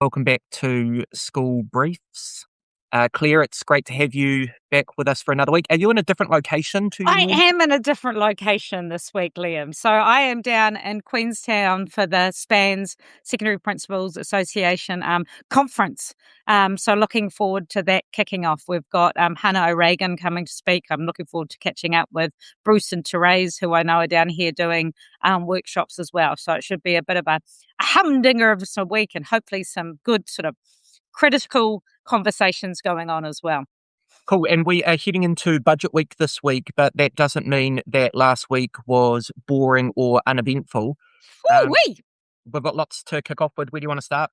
Welcome back to School Briefs. Claire, it's great to have you back with us for another week. Are you in a different location to your I normal? am in a different location this week, Liam. So I am down in Queenstown for the SPANZ Secondary Principals Association conference. So looking forward to that kicking off. We've got Hannah O'Regan coming to speak. I'm looking forward to catching up with Bruce and Therese, who I know are down here doing workshops as well. So it should be a bit of a humdinger of a week and hopefully some good sort of critical conversations going on as well. Cool. And we are heading into budget week this week, but that doesn't mean that last week was boring or uneventful. Woo-wee! We've got lots to kick off with. Where do you want to start?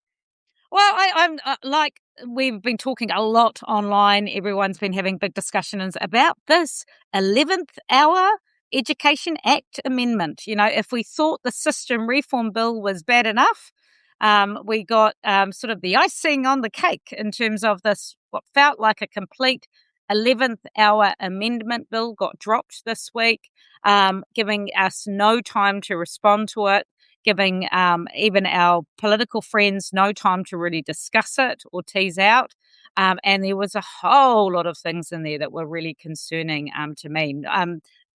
Well, I'm like we've been talking a lot online. Everyone's been having big discussions about this 11th hour Education Act amendment. You know, if we thought the system reform bill was bad enough, we got sort of the icing on the cake in terms of this, what felt like a complete 11th hour amendment bill got dropped this week, giving us no time to respond to it, giving even our political friends no time to really discuss it or tease out. And there was a whole lot of things in there that were really concerning to me.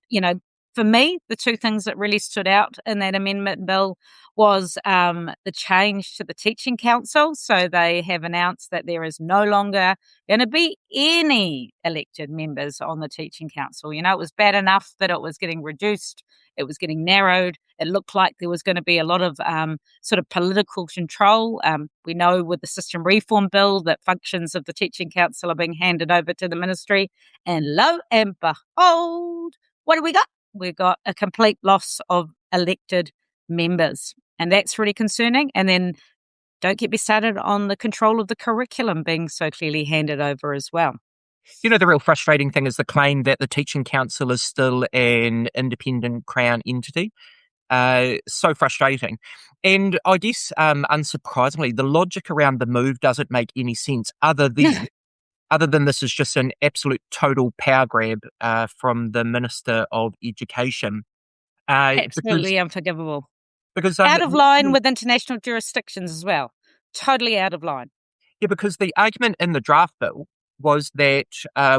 You know, for me, the two things that really stood out in that amendment bill was the change to the Teaching Council. So they have announced that there is no longer going to be any elected members on the Teaching Council. You know, it was bad enough that it was getting reduced, it was getting narrowed. It looked like there was going to be a lot of sort of political control. We know with the system reform bill that functions of the Teaching Council are being handed over to the ministry. And lo and behold, what do we got? We've got a complete loss of elected members. And that's really concerning. And then don't get me started on the control of the curriculum being so clearly handed over as well. You know, the real frustrating thing is the claim that the Teaching Council is still an independent Crown entity. So frustrating. And I guess, unsurprisingly, the logic around the move doesn't make any sense other than this is just an absolute total power grab from the Minister of Education. Absolutely unforgivable. Because out of line with international jurisdictions as well. Totally out of line. Yeah, because the argument in the draft bill was that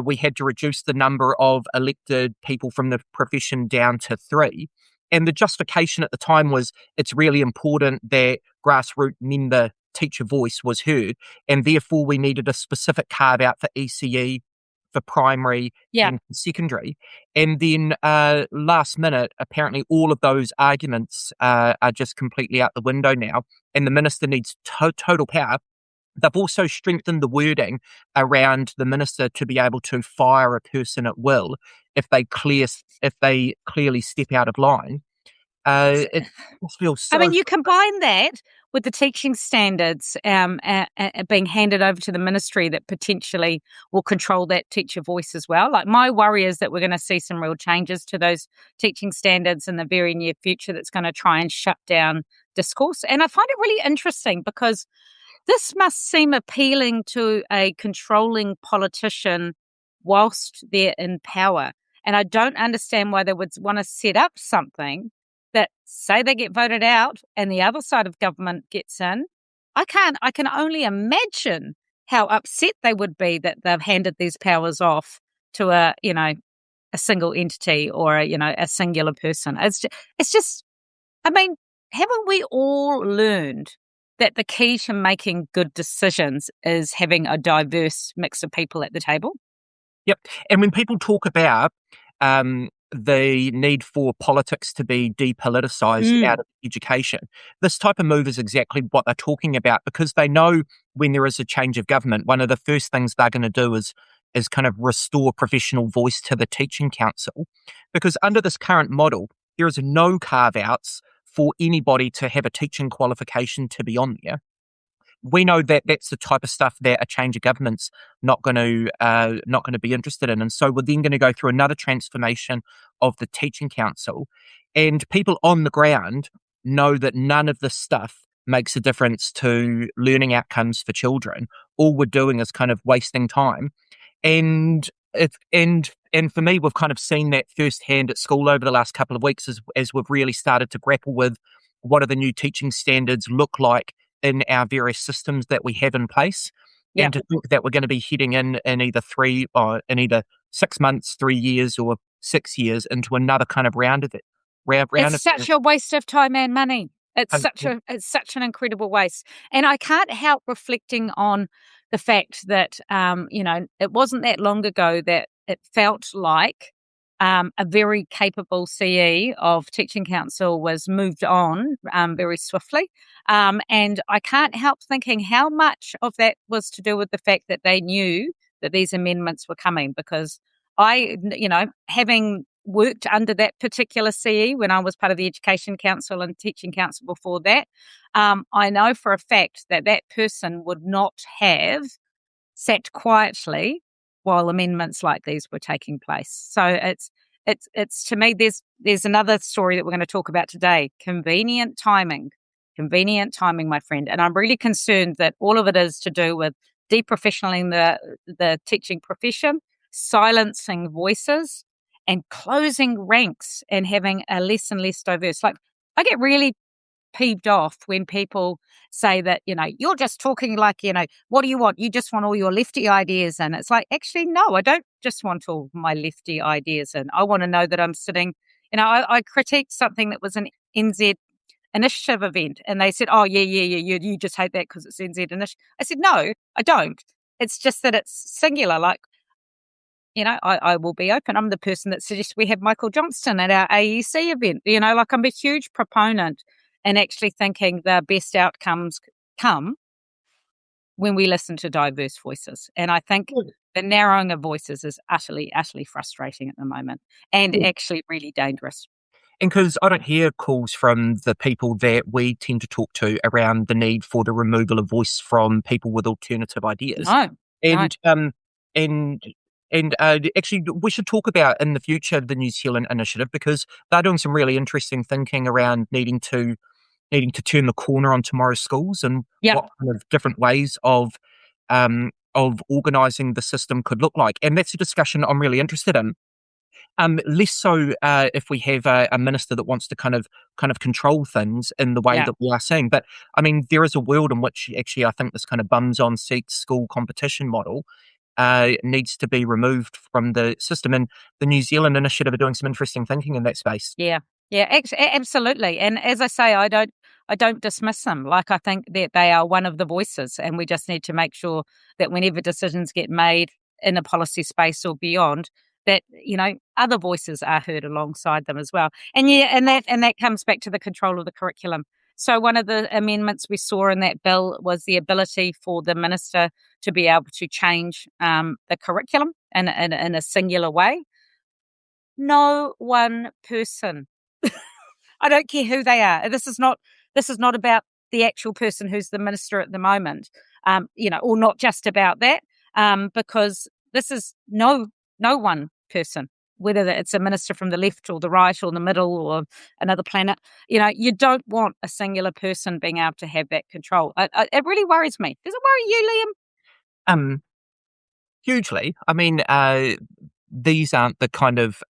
we had to reduce the number of elected people from the profession down to 3. And the justification at the time was it's really important that grassroots member teacher voice was heard, and therefore we needed a specific carve out for ECE, for primary and secondary. And then last minute, apparently all of those arguments are just completely out the window now, and the minister needs total power. They've also strengthened the wording around the minister to be able to fire a person at will if they clearly step out of line. It feels so. I mean, you combine that with the teaching standards being handed over to the ministry that potentially will control that teacher voice as well. Like, my worry is that we're going to see some real changes to those teaching standards in the very near future that's going to try and shut down discourse. And I find it really interesting because this must seem appealing to a controlling politician whilst they're in power. And I don't understand why they would want to set up something that, say they get voted out and the other side of government gets in. I can only imagine how upset they would be that they've handed these powers off to a single entity or a singular person. It's just, I mean, haven't we all learned that the key to making good decisions is having a diverse mix of people at the table? Yep. And when people talk about the need for politics to be depoliticized out of education, this type of move is exactly what they're talking about, because they know when there is a change of government, one of the first things they're going to do is kind of restore professional voice to the Teaching Council, because under this current model, there is no carve-outs for anybody to have a teaching qualification to be on there. We know that that's the type of stuff that a change of government's not going to be interested in, and so we're then going to go through another transformation of the Teaching Council, and people on the ground know that none of this stuff makes a difference to learning outcomes for children. All we're doing is kind of wasting time, and for me, we've kind of seen that firsthand at school over the last couple of weeks as we've really started to grapple with what do the new teaching standards look like in our various systems that we have in place. Yeah. And to think that we're going to be heading in either 6 months, 3 years, or 6 years into another kind of round of it. It's such a waste of time and money. It's And- such an incredible waste. And I can't help reflecting on the fact that, it wasn't that long ago that it felt like a very capable CE of Teaching Council was moved on very swiftly. And I can't help thinking how much of that was to do with the fact that they knew that these amendments were coming, because having worked under that particular CE when I was part of the Education Council and Teaching Council before that, I know for a fact that that person would not have sat quietly while amendments like these were taking place. So it's to me, there's another story that we're going to talk about today. Convenient timing, my friend. And I'm really concerned that all of it is to do with deprofessionaling the teaching profession, silencing voices, and closing ranks and having a less and less diverse. Like, I get really peeved off when people say that, you're just talking like, what do you want? You just want all your lefty ideas in. It's like, actually, no, I don't just want all my lefty ideas in. I want to know that I'm sitting, I critiqued something that was an NZ initiative event, and they said, oh, yeah, you just hate that because it's NZ initiative. I said, no, I don't. It's just that it's singular. Like, I will be open. I'm the person that suggests we have Michael Johnston at our AEC event. I'm a huge proponent and actually thinking the best outcomes come when we listen to diverse voices. And I think the narrowing of voices is utterly, utterly frustrating at the moment, and actually really dangerous. And because I don't hear calls from the people that we tend to talk to around the need for the removal of voice from people with alternative ideas. No. And actually, we should talk about in the future the New Zealand initiative, because they're doing some really interesting thinking around needing to turn the corner on tomorrow's schools, and what kind of different ways of organising the system could look like. And that's a discussion I'm really interested in. Less so if we have a minister that wants to kind of control things in the way that we are seeing. But I mean, there is a world in which actually I think this kind of bums on seats school competition model needs to be removed from the system. And the New Zealand initiative are doing some interesting thinking in that space. Yeah, absolutely. And as I say, I don't dismiss them. Like, I think that they are one of the voices, and we just need to make sure that whenever decisions get made in a policy space or beyond, that other voices are heard alongside them as well. And that comes back to the control of the curriculum. So one of the amendments we saw in that bill was the ability for the minister to be able to change the curriculum in a singular way. No one person. I don't care who they are. This is not about the actual person who's the minister at the moment, or not just about that, because this is no one person, whether it's a minister from the left or the right or the middle or another planet. You don't want a singular person being able to have that control. It really worries me. Does it worry you, Liam? Hugely. I mean, these aren't the kind of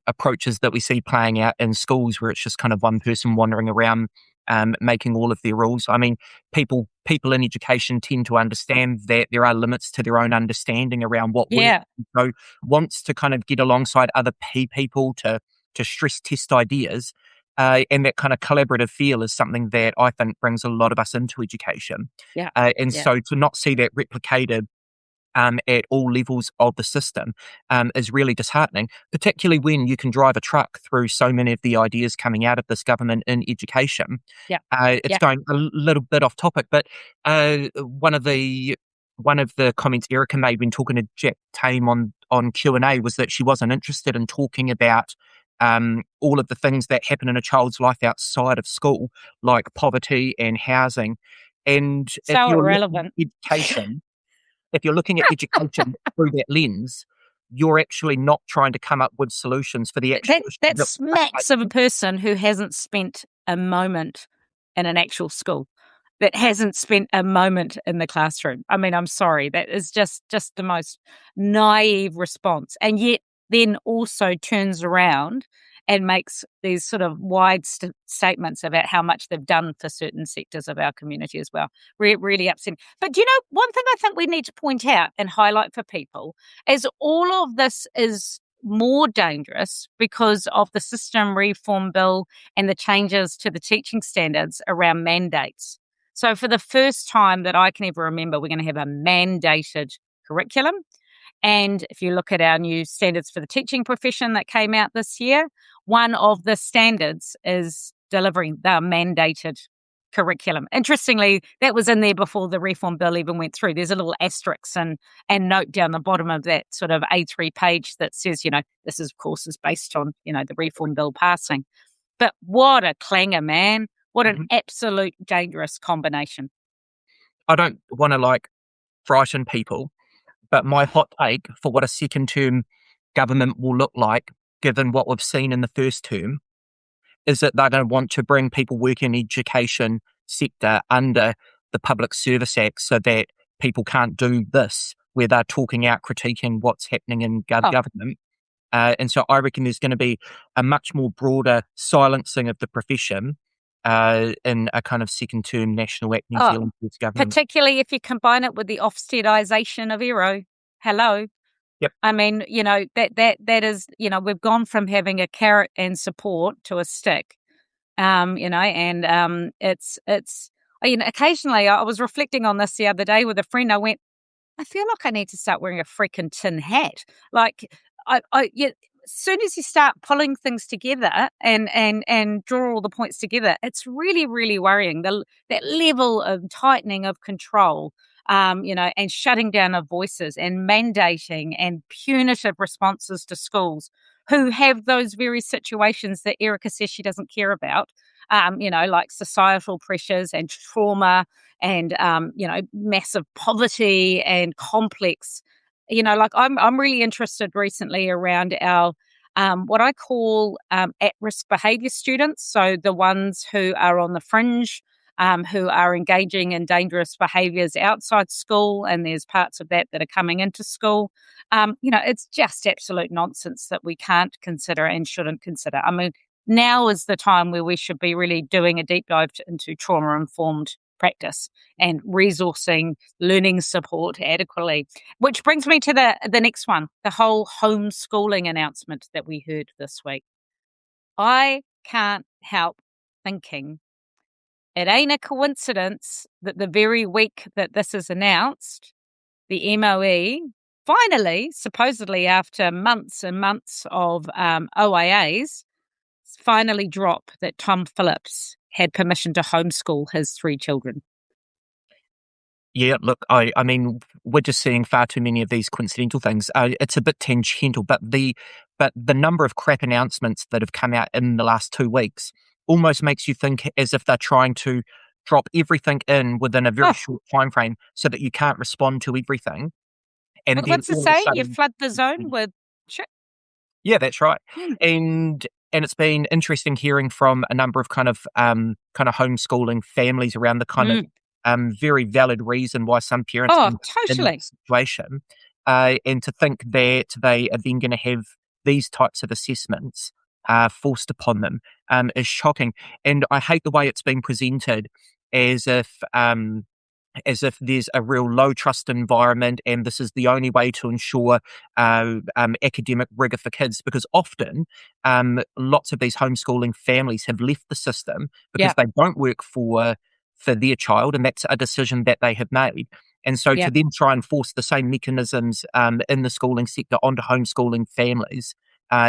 approaches that we see playing out in schools where it's just kind of one person wandering around making all of their rules. I mean, people in education tend to understand that there are limits to their own understanding around what works. So wants to kind of get alongside other people to stress test ideas. And that kind of collaborative feel is something that I think brings a lot of us into education. So to not see that replicated at all levels of the system is really disheartening, particularly when you can drive a truck through so many of the ideas coming out of this government in education. It's going a little bit off topic, but one of the comments Erica made when talking to Jack Tame on Q&A was that she wasn't interested in talking about all of the things that happen in a child's life outside of school, like poverty and housing. And so if you're irrelevant. If you're looking at education through that lens, you're actually not trying to come up with solutions for the actual... That smacks of a person who hasn't spent a moment in an actual school, that hasn't spent a moment in the classroom. I mean, I'm sorry, that is just the most naive response. And yet then also turns around and makes these sort of wide statements about how much they've done for certain sectors of our community as well. Really upsetting. But you know, one thing I think we need to point out and highlight for people is all of this is more dangerous because of the system reform bill and the changes to the teaching standards around mandates. So for the first time that I can ever remember, we're going to have a mandated curriculum. And if you look at our new standards for the teaching profession that came out this year, one of the standards is delivering the mandated curriculum. Interestingly, that was in there before the reform bill even went through. There's a little asterisk and note down the bottom of that sort of A3 page that says, this is, of course, is based on, the reform bill passing. But what a clanger, man. What an absolute dangerous combination. I don't want to frighten people, but my hot take for what a second term government will look like, given what we've seen in the first term, is that they're going to want to bring people working in education sector under the Public Service Act so that people can't do this, where they're talking out, critiquing what's happening in government. And so I reckon there's going to be a much more broader silencing of the profession in a kind of second term National Act New Zealand government. Particularly if you combine it with the Ofstedisation of ERO. Hello. Yep. I mean, that is, we've gone from having a carrot and support to a stick, and it's, occasionally I was reflecting on this the other day with a friend. I went, I feel like I need to start wearing a freaking tin hat. As soon as you start pulling things together and draw all the points together, it's really, really worrying. That level of tightening of control, and shutting down of voices and mandating and punitive responses to schools who have those very situations that Erica says she doesn't care about, like societal pressures and trauma and, massive poverty and complex. I'm really interested recently around our what I call at-risk behaviour students. So the ones who are on the fringe, who are engaging in dangerous behaviours outside school, and there's parts of that are coming into school. It's just absolute nonsense that we can't consider and shouldn't consider. I mean, now is the time where we should be really doing a deep dive into trauma-informed practice and resourcing learning support adequately. Which brings me to the next one, the whole homeschooling announcement that we heard this week. I can't help thinking it ain't a coincidence that the very week that this is announced, the MOE finally, supposedly after months and months of OIAs, finally drop that Tom Phillips had permission to homeschool his 3 children. Yeah, look, I mean, we're just seeing far too many of these coincidental things. It's a bit tangential, but the number of crap announcements that have come out in the last 2 weeks almost makes you think as if they're trying to drop everything in within a very short time frame so that you can't respond to everything. And what's it say? You flood the zone with shit? Yeah, that's right. And it's been interesting hearing from a number of kind of homeschooling families around the kind of very valid reason why some parents are in that situation. And to think that they are then going to have these types of assessments forced upon them is shocking. And I hate the way it's been presented as if there's a real low trust environment and this is the only way to ensure academic rigor for kids, because often lots of these homeschooling families have left the system because they don't work for their child, and that's a decision that they have made. And so to then try and force the same mechanisms in the schooling sector onto homeschooling families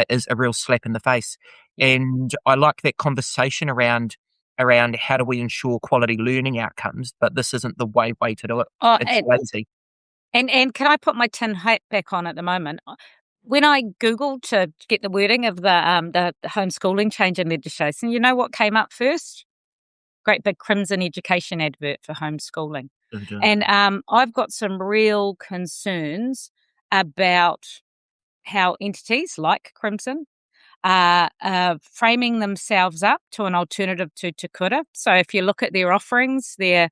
is a real slap in the face. And I like that conversation around how do we ensure quality learning outcomes, but this isn't the way to do it. It's lazy. And can I put my tin hat back on at the moment? When I Googled to get the wording of the homeschooling change in legislation, you know what came up first? Great big Crimson Education advert for homeschooling. Mm-hmm. And I've got some real concerns about how entities like Crimson framing themselves up to an alternative to Te Kura. So if you look at their offerings, they're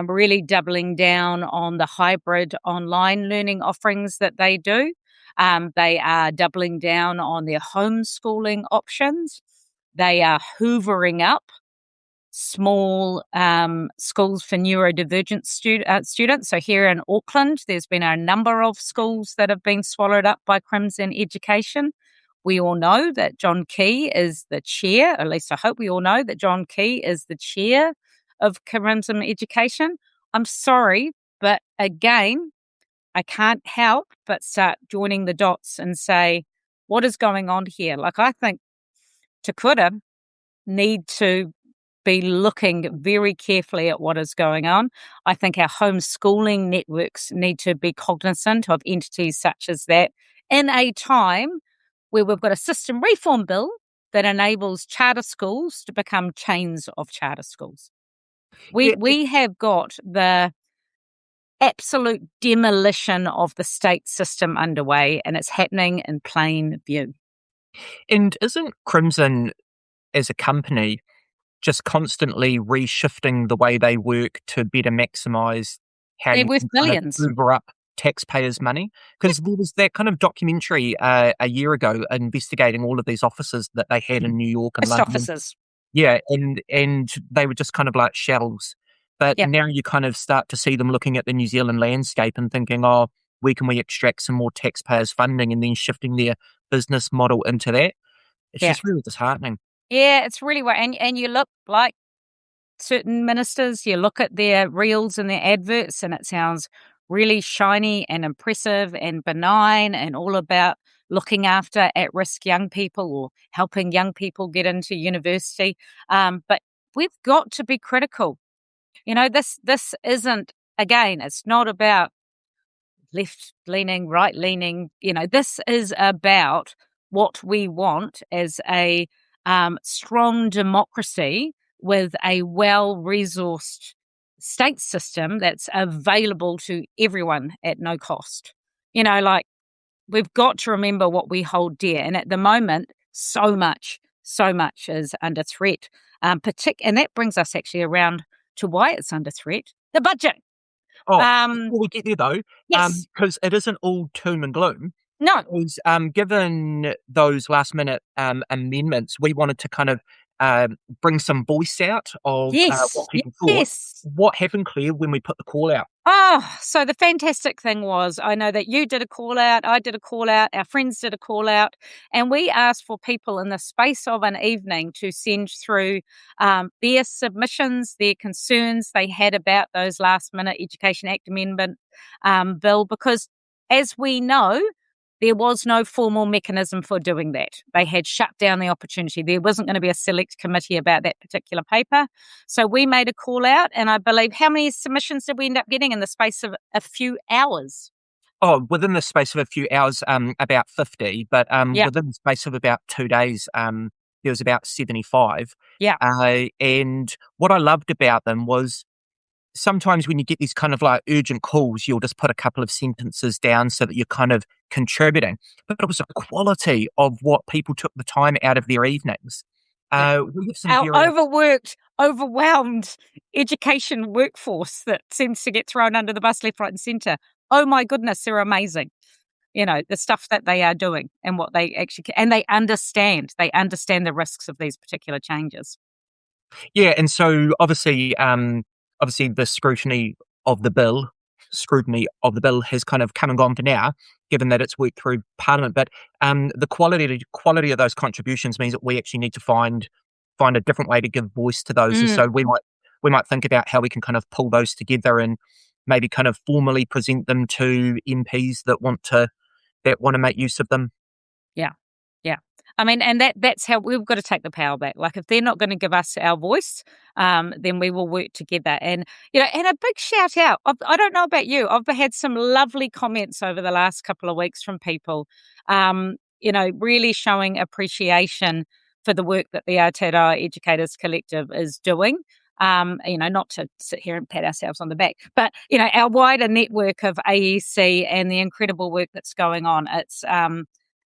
really doubling down on the hybrid online learning offerings that they do. They are doubling down on their homeschooling options. They are hoovering up small schools for neurodivergent students. So here in Auckland, there's been a number of schools that have been swallowed up by Crimson Education. We all know that John Key is the chair, at least I hope we all know that John Key is the chair of Crimson Education. I'm sorry, but again, I can't help but start joining the dots and say, what is going on here? Like, I think Te Kura need to be looking very carefully at what is going on. I think our homeschooling networks need to be cognizant of entities such as that in a time where we've got a system reform bill that enables charter schools to become chains of charter schools. We have got the absolute demolition of the state system underway, and it's happening in plain view. And isn't Crimson as a company just constantly reshifting the way they work to better maximise how They're you worth can kind of millions. hoover up taxpayers' money? Because there was that kind of documentary a year ago investigating all of these offices that they had in New York and Post London. offices. Yeah, and they were just kind of like shells. But Yeah. now you kind of start to see them looking at the New Zealand landscape and thinking, oh, where can we extract some more taxpayers' funding, and then shifting their business model into that. It's Yeah. just really disheartening. Yeah, it's really what, and you look like certain ministers, you look at their reels and their adverts, and it sounds really shiny and impressive and benign and all about looking after at-risk young people or helping young people get into university. But we've got to be critical. You know, this isn't, again, it's not about left-leaning, right-leaning. You know, this is about what we want as a strong democracy with a well-resourced state system that's available to everyone at no cost. You know, like, we've got to remember what we hold dear. And at the moment, so much is under threat. And that brings us actually around to why it's under threat, the budget. Oh, before we get there though, Yes. because it isn't all doom and gloom. No. Because given those last minute amendments, we wanted to kind of bring some voice out of Yes. what people thought. Yes. What happened, Claire, when we put the call out? Oh, so the fantastic thing was, I know that you did a call out, I did a call out, our friends did a call out, and we asked for people in the space of an evening to send through their submissions, their concerns they had about those last minute Education Act Amendment bill, because as we know, there was no formal mechanism for doing that. They had shut down the opportunity. There wasn't going to be a select committee about that particular paper. So we made a call out, and I believe, how many submissions did we end up getting in the space of a few hours? Oh, within the space of a few hours, about 50, but within the space of about 2 days, there was about 75. Yeah. And what I loved about them was, sometimes when you get these kind of like urgent calls, you'll just put a couple of sentences down so that you're kind of contributing. But it was the quality of what people took the time out of their evenings. We have some Our very overworked, overwhelmed education workforce that seems to get thrown under the bus left, right, and centre. Oh my goodness, they're amazing. You know, the stuff that they are doing and what they actually and they understand the risks of these particular changes. Yeah, and so obviously the scrutiny of the bill has kind of come and gone for now, given that it's worked through Parliament. But the quality of those contributions means that we actually need to find a different way to give voice to those. And so we might think about how we can kind of pull those together and maybe kind of formally present them to MPs that want to make use of them. Yeah. I mean, and that's how we've got to take the power back. Like, if they're not going to give us our voice, then we will work together. And, you know, and a big shout out. I don't know about you. I've had some lovely comments over the last couple of weeks from people, you know, really showing appreciation for the work that the Aotearoa Educators Collective is doing. You know, not to sit here and pat ourselves on the back, but, you know, our wider network of AEC and the incredible work that's going on.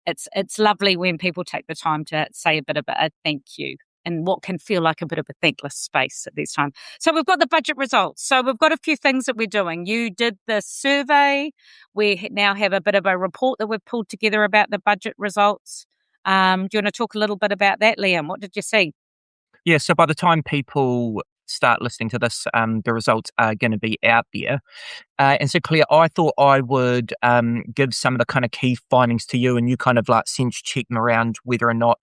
It's lovely when people take the time to say a bit of a thank you. and what can feel like a bit of a thankless space at this time. So we've got the budget results. So we've got a few things that we're doing. You did the survey. We now have a bit of a report that we've pulled together about the budget results. Do you want to talk a little bit about that, Liam? What did you see? Yeah, so by the time people start listening to this, the results are going to be out there. And so, Claire, I thought I would give some of the kind of key findings to you, and you kind of like sense check them around whether or not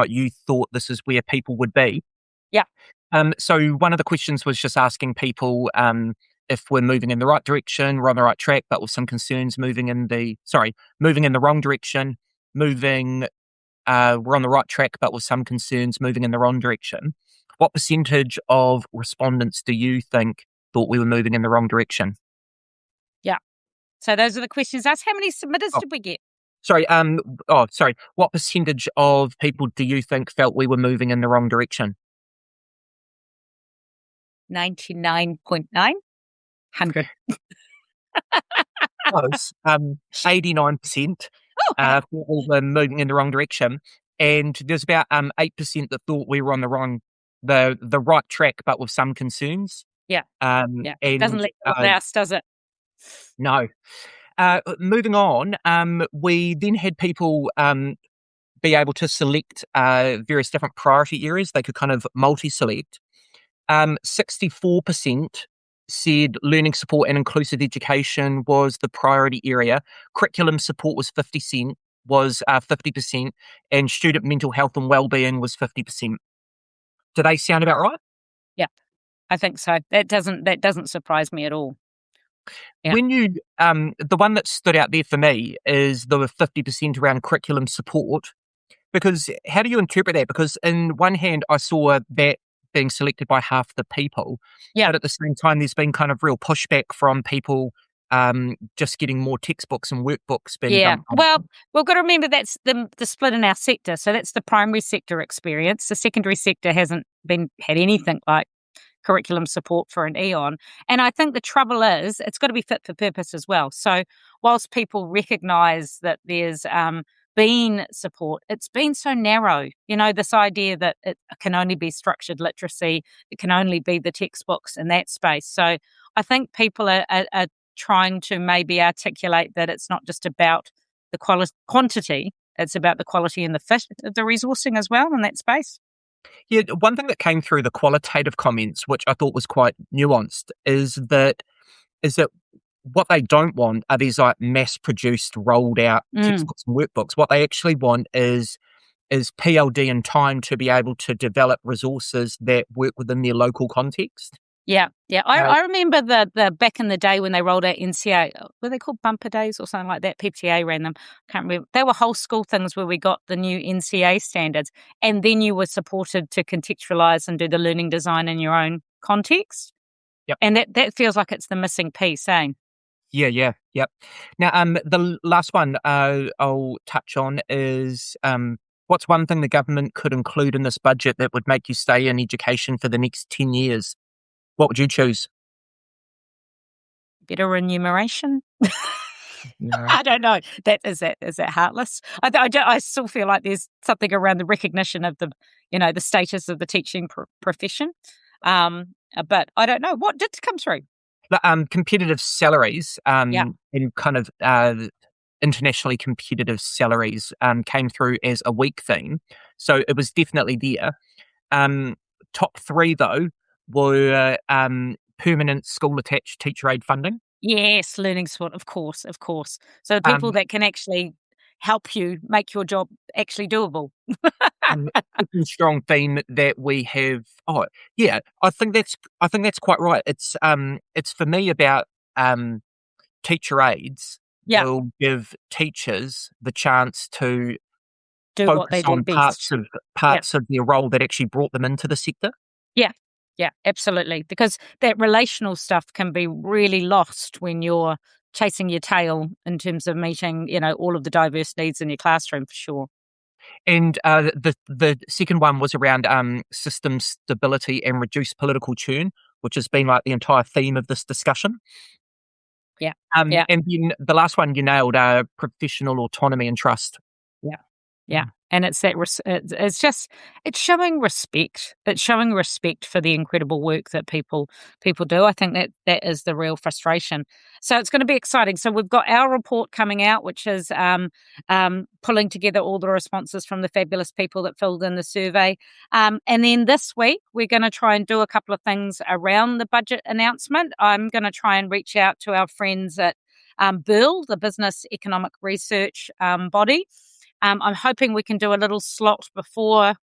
you thought this is where people would be. Yeah. So one of the questions was just asking people if we're moving in the right direction, we're on the right track, but with some concerns moving in the wrong direction, we're on the right track, but with some concerns moving in the wrong direction. What percentage of respondents do you think thought we were moving in the wrong direction? Yeah. So those are the questions asked. How many submitters did we get? Sorry. What percentage of people do you think felt we were moving in the wrong direction? 99.9. 100. Close. 89%. Oh, Thought we were moving in the wrong direction, and there's about 8% that thought we were on the right track, but with some concerns. yeah. And Doesn't let you last, does it? No. Moving on, we then had people be able to select various different priority areas. They could kind of multi-select. 64% said learning support and inclusive education was the priority area. Curriculum support was 50%, and student mental health and wellbeing was 50%. Do they sound about right? Yeah, I think so. That doesn't surprise me at all. Yeah. When you, the one that stood out there for me is the 50% around curriculum support, because how do you interpret that? Because in one hand, I saw that being selected by half the people, but at the same time, there's been kind of real pushback from people just getting more textbooks and workbooks being done. Well, we've got to remember that's the split in our sector. So that's the primary sector experience. The secondary sector hasn't had anything like curriculum support for an eon. And I think the trouble is it's got to be fit for purpose as well. So whilst people recognise that there's been support, it's been so narrow. You know, this idea that it can only be structured literacy, it can only be the textbooks in that space. So I think people are trying to maybe articulate that it's not just about the quantity, it's about the quality and the fit of the resourcing as well in that space. Yeah, one thing that came through the qualitative comments, which I thought was quite nuanced, is that what they don't want are these like mass-produced, rolled out textbooks and workbooks. What they actually want is PLD and time to be able to develop resources that work within their local context. Yeah. I remember the back in the day when they rolled out NCA, were they called bumper days or something like that? PTA ran them. I can't remember. They were whole school things where we got the new NCA standards, and then you were supported to contextualise and do the learning design in your own context. Yep. And that feels like it's the missing piece, eh? Yeah. Yep. Now, the last one I'll touch on is what's one thing the government could include in this budget that would make you stay in education for the next 10 years? What would you choose? Better remuneration? No. I don't know. Is that heartless? I still feel like there's something around the recognition of the status of the teaching profession. But I don't know. What did come through? Competitive salaries and kind of internationally competitive salaries came through as a weak theme. So it was definitely there. Top three, though, were permanent school-attached teacher aid funding. Yes, learning support, of course. So the people that can actually help you make your job actually doable. A strong theme that we have. Oh, yeah, I think that's quite right. It's for me about teacher aids will give teachers the chance to do focus what they do on best. parts of their role that actually brought them into the sector. Yeah, absolutely. Because that relational stuff can be really lost when you're chasing your tail in terms of meeting, all of the diverse needs in your classroom, for sure. And the second one was around system stability and reduced political churn, which has been like the entire theme of this discussion. Yeah. And then the last one you nailed, professional autonomy and trust. Yeah. And it's that it's showing respect. It's showing respect for the incredible work that people do. I think that is the real frustration. So it's going to be exciting. So we've got our report coming out, which is pulling together all the responses from the fabulous people that filled in the survey. And then this week we're going to try and do a couple of things around the budget announcement. I'm going to try and reach out to our friends at BERL, the Business Economic Research body. I'm hoping we can do a little slot before.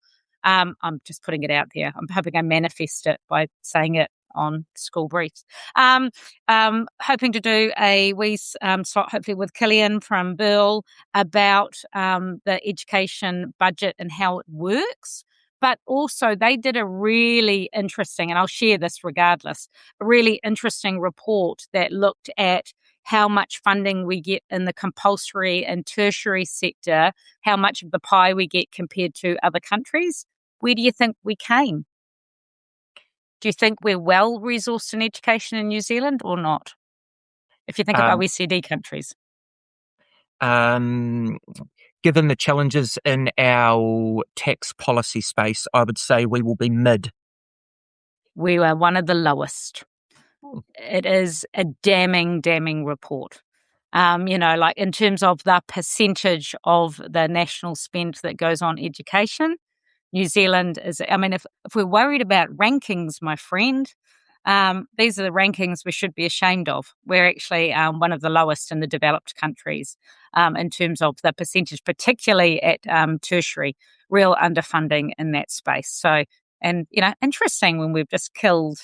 I'm just putting it out there. I'm hoping I manifest it by saying it on school briefs. Hoping to do a wee slot, hopefully with Killian from BERL, about the education budget and how it works. But also they did a really interesting, and I'll share this regardless, a really interesting report that looked at how much funding we get in the compulsory and tertiary sector, how much of the pie we get compared to other countries. Where do you think we came? Do you think we're well resourced in education in New Zealand or not? If you think of OECD countries. Given the challenges in our tax policy space, I would say we will be mid. We were one of the lowest. It is a damning report. Like in terms of the percentage of the national spend that goes on education, New Zealand is, if we're worried about rankings, my friend, these are the rankings we should be ashamed of. We're actually one of the lowest in the developed countries in terms of the percentage, particularly at tertiary, real underfunding in that space. So, and, interesting when we've just killed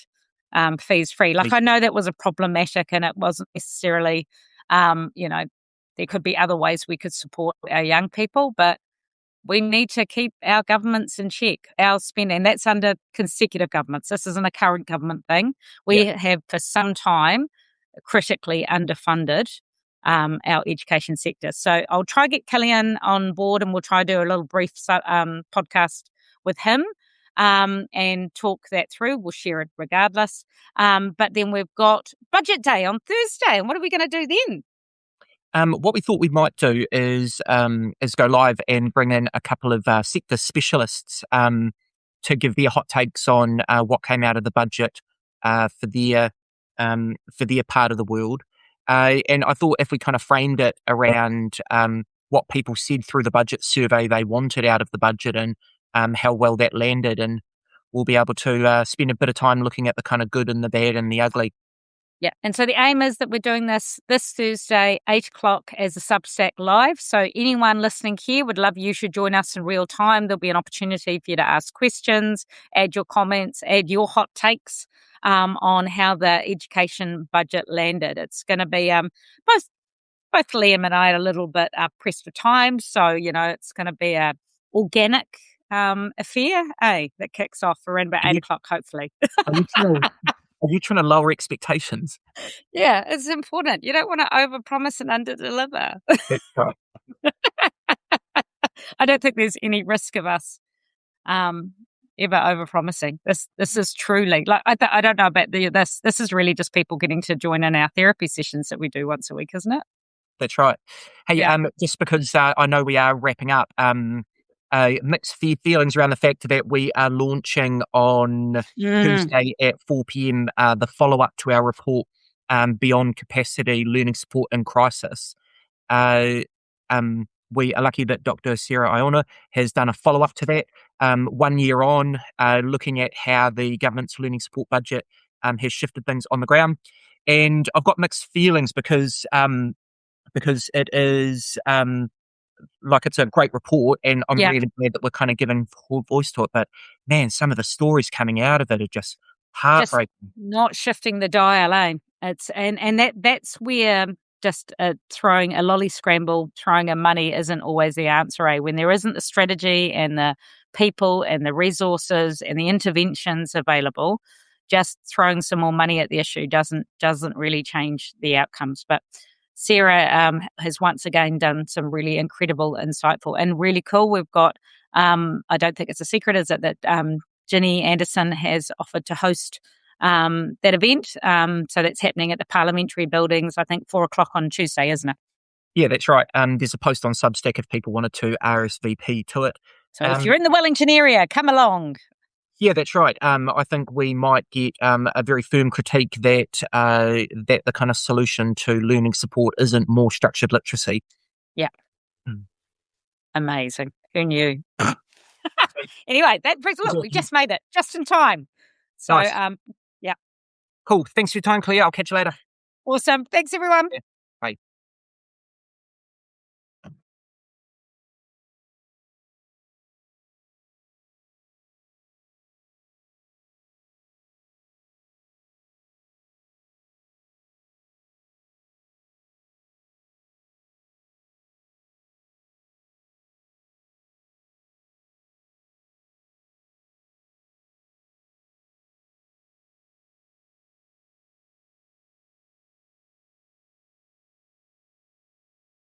fees free. Like, I know that was a problematic and it wasn't necessarily, there could be other ways we could support our young people, but we need to keep our governments in check, our spending. That's under consecutive governments. This isn't a current government thing. We have for some time critically underfunded our education sector. So I'll try to get Killian on board and we'll try to do a little brief podcast with him. And talk that through. We'll share it regardless. But then we've got budget day on Thursday. And what are we going to do then? What we thought we might do is go live and bring in a couple of sector specialists to give their hot takes on what came out of the budget for their part of the world. And I thought if we kind of framed it around what people said through the budget survey they wanted out of the budget and how well that landed, and we'll be able to spend a bit of time looking at the kind of good and the bad and the ugly. Yeah, and so the aim is that we're doing this Thursday, 8 o'clock as a Substack live. So anyone listening here would love you should join us in real time. There'll be an opportunity for you to ask questions, add your comments, add your hot takes on how the education budget landed. It's going to be both Liam and I are a little bit pressed for time. So, it's going to be a organic affair, that kicks off around about 8 o'clock, hopefully. Are you trying to lower expectations? Yeah, it's important. You don't want to overpromise and underdeliver. I don't think there's any risk of us ever overpromising. This is truly, like, I don't know about this. This is really just people getting to join in our therapy sessions that we do once a week, isn't it? That's right. Hey, just because I know we are wrapping up, mixed feelings around the fact that we are launching on Tuesday at 4 p.m. The follow-up to our report, Beyond Capacity, Learning Support in Crisis. We are lucky that Dr. Sarah Iona has done a follow-up to that 1 year on, looking at how the government's learning support budget has shifted things on the ground. And I've got mixed feelings because it is... it's a great report and I'm really glad that we're kind of giving full voice to it. But man, some of the stories coming out of it are just heartbreaking. Just not shifting the dial, eh? It's and that's where just throwing a lolly scramble, throwing a money isn't always the answer, eh? When there isn't the strategy and the people and the resources and the interventions available, just throwing some more money at the issue doesn't really change the outcomes. But Sarah has once again done some really incredible, insightful and really cool. We've got, I don't think it's a secret, is it, that Ginny Anderson has offered to host that event. So that's happening at the Parliamentary Buildings, I think 4 o'clock on Tuesday, isn't it? Yeah, that's right. There's a post on Substack if people wanted to RSVP to it. So if you're in the Wellington area, come along. Yeah, that's right. I think we might get a very firm critique that that the kind of solution to learning support isn't more structured literacy. Yeah. Mm. Amazing. Who knew? Anyway, that brings, look, we just made it just in time. So, Nice. yeah. Cool. Thanks for your time, Claire. I'll catch you later. Awesome. Thanks, everyone. Yeah.